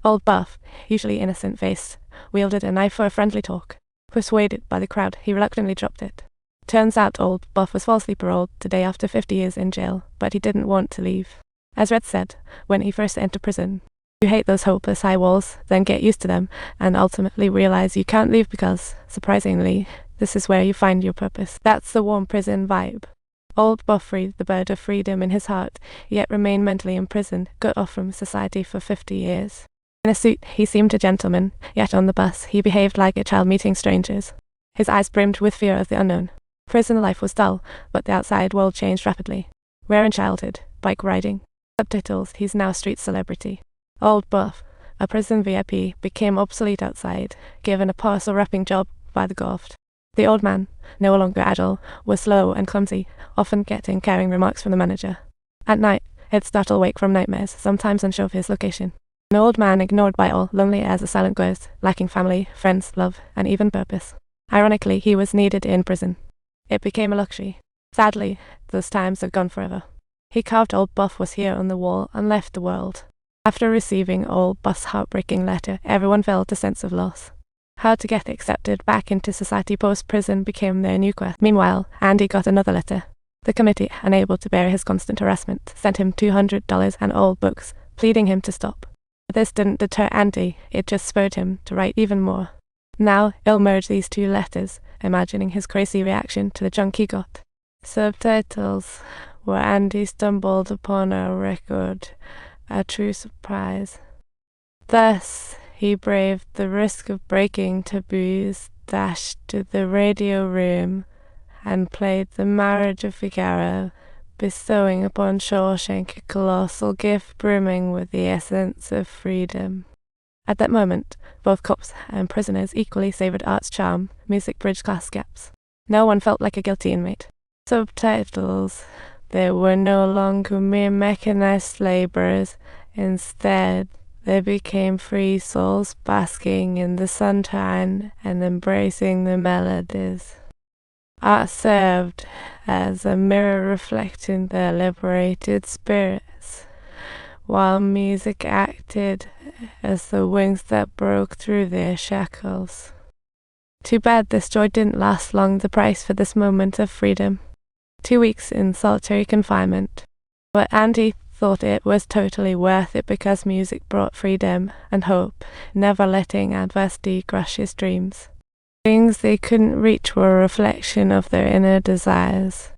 Old Buff, usually innocent-faced, wielded a knife for a friendly talk. Persuaded by the crowd, he reluctantly dropped it. Turns out Old Buff was falsely paroled today after 50 years in jail, but he didn't want to leave. As Red said when he first entered prison, "You hate those hopeless high walls, then get used to them, and ultimately realize you can't leave because, surprisingly, this is where you find your purpose." That's the warm prison vibe. Old Buff freed the bird of freedom in his heart, yet remained mentally imprisoned, cut off from society for 50 years. In a suit, he seemed a gentleman, yet on the bus, he behaved like a child meeting strangers. His eyes brimmed with fear of the unknown. Prison life was dull, but the outside world changed rapidly. Rare in childhood, bike riding. Subtitles, he's now a street celebrity. Old Buff, a prison VIP, became obsolete outside, given a parcel wrapping job by the Goft. The old man, no longer agile, was slow and clumsy, often getting caring remarks from the manager. At night, he'd startle awake from nightmares, sometimes unsure of his location. An old man ignored by all, lonely as a silent ghost, lacking family, friends, love, and even purpose. Ironically, he was needed in prison. It became a luxury. Sadly, those times are gone forever. He carved Old Buff was here on the wall and left the world. After receiving Old Buff's heartbreaking letter, everyone felt a sense of loss. How to get accepted back into society post-prison became their new quest. Meanwhile, Andy got another letter. The committee, unable to bear his constant harassment, sent him $200 and old books, pleading him to stop. But this didn't deter Andy, it just spurred him to write even more. Now, he'll merge these two letters, imagining his crazy reaction to the junk he got. Subtitles, where Andy stumbled upon a record, a true surprise. Thus, he braved the risk of breaking taboos, dashed to the radio room, and played the Marriage of Figaro, bestowing upon Shawshank a colossal gift brimming with the essence of freedom. At that moment, both cops and prisoners equally savoured art's charm, music bridged class gaps. No one felt like a guilty inmate. Subtitles, they were no longer mere mechanized labourers. Instead, they became free souls basking in the sunshine and embracing the melodies. Art served as a mirror reflecting their liberated spirits, while music acted as the wings that broke through their shackles. Too bad this joy didn't last long, the price for this moment of freedom. 2 weeks in solitary confinement. But Andy thought it was totally worth it because music brought freedom and hope, never letting adversity crush his dreams. Things they couldn't reach were a reflection of their inner desires.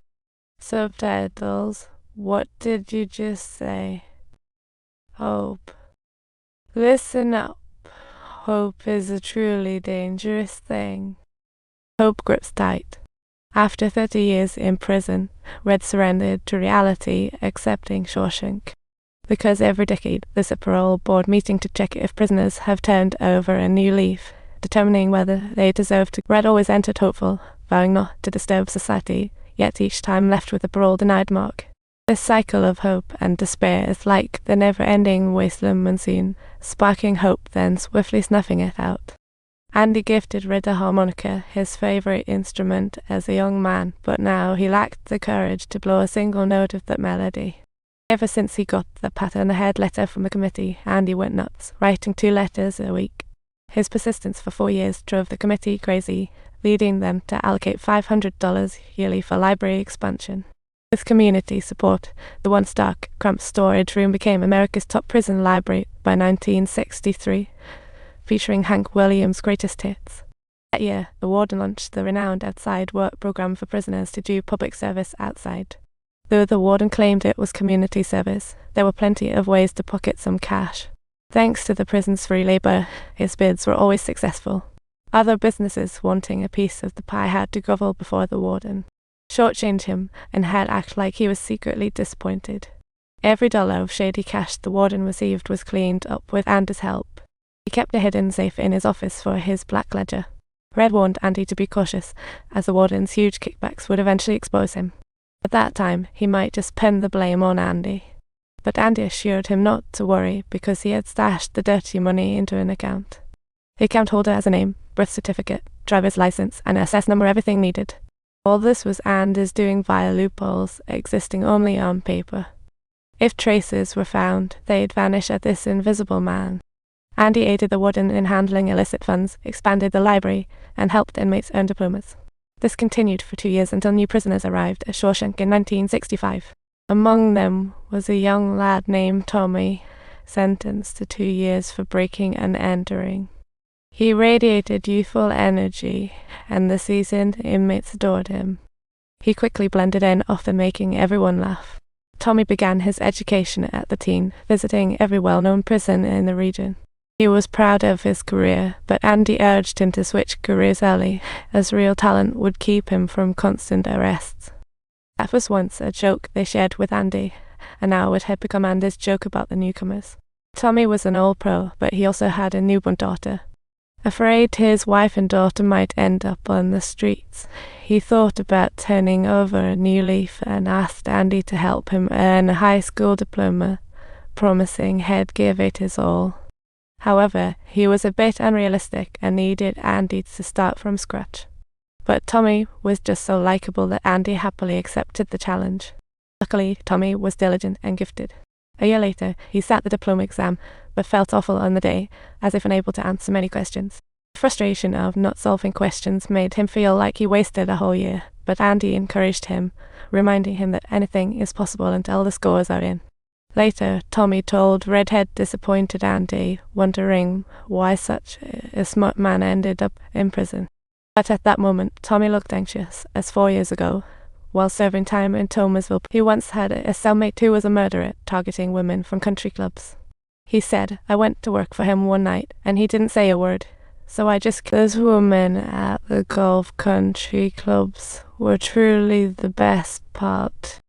Subtitles, what did you just say? Hope. Listen up. Hope is a truly dangerous thing. Hope grips tight. After 30 years in prison, Red surrendered to reality, accepting Shawshank. Because every decade there's a parole board meeting to check if prisoners have turned over a new leaf, determining whether they deserve to. Red always entered hopeful, vowing not to disturb society, yet each time left with a parole denied mark. This cycle of hope and despair is like the never-ending wasteland monsoon, sparking hope then swiftly snuffing it out. Andy gifted Red a harmonica, his favourite instrument as a young man, but now he lacked the courage to blow a single note of that melody. Ever since he got the pat-on-the-head letter from the committee, Andy went nuts, writing 2 letters a week. His persistence for 4 years drove the committee crazy, leading them to allocate $500 yearly for library expansion. With community support, the once dark, cramped storage room became America's top prison library by 1963, featuring Hank Williams' greatest hits. That year, the warden launched the renowned outside work program for prisoners to do public service outside. Though the warden claimed it was community service, there were plenty of ways to pocket some cash. Thanks to the prison's free labour, his bids were always successful. Other businesses wanting a piece of the pie had to grovel before the warden, shortchange him, and had act like he was secretly disappointed. Every dollar of shady cash the warden received was cleaned up with Andy's help. He kept a hidden safe in his office for his black ledger. Red warned Andy to be cautious, as the warden's huge kickbacks would eventually expose him. At that time, he might just pin the blame on Andy. But Andy assured him not to worry because he had stashed the dirty money into an account. The account holder has a name, birth certificate, driver's license, and SS number, everything needed. All this was Andy's doing via loopholes, existing only on paper. If traces were found, they'd vanish at this invisible man. Andy aided the warden in handling illicit funds, expanded the library, and helped inmates earn diplomas. This continued for 2 years until new prisoners arrived at Shawshank in 1965. Among them was a young lad named Tommy, sentenced to 2 years for breaking and entering. He radiated youthful energy, and the seasoned inmates adored him. He quickly blended in, often making everyone laugh. Tommy began his education at the teen, visiting every well-known prison in the region. He was proud of his career, but Andy urged him to switch careers early, as real talent would keep him from constant arrests. That was once a joke they shared with Andy, and now it had become Andy's joke about the newcomers. Tommy was an old pro, but he also had a newborn daughter. Afraid his wife and daughter might end up on the streets, he thought about turning over a new leaf and asked Andy to help him earn a high school diploma, promising he'd give it his all. However, he was a bit unrealistic and needed Andy to start from scratch. But Tommy was just so likable that Andy happily accepted the challenge. Luckily, Tommy was diligent and gifted. A year later, he sat the diploma exam, but felt awful on the day, as if unable to answer many questions. The frustration of not solving questions made him feel like he wasted a whole year, but Andy encouraged him, reminding him that anything is possible until the scores are in. Later, Tommy told Redhead disappointed Andy, wondering why such a smart man ended up in prison. But at that moment, Tommy looked anxious, as 4 years ago, while serving time in Thomasville, he once had a cellmate who was a murderer, targeting women from country clubs. He said, "I went to work for him one night, and he didn't say a word. So I just killed. Those women at the golf country clubs were truly the best part."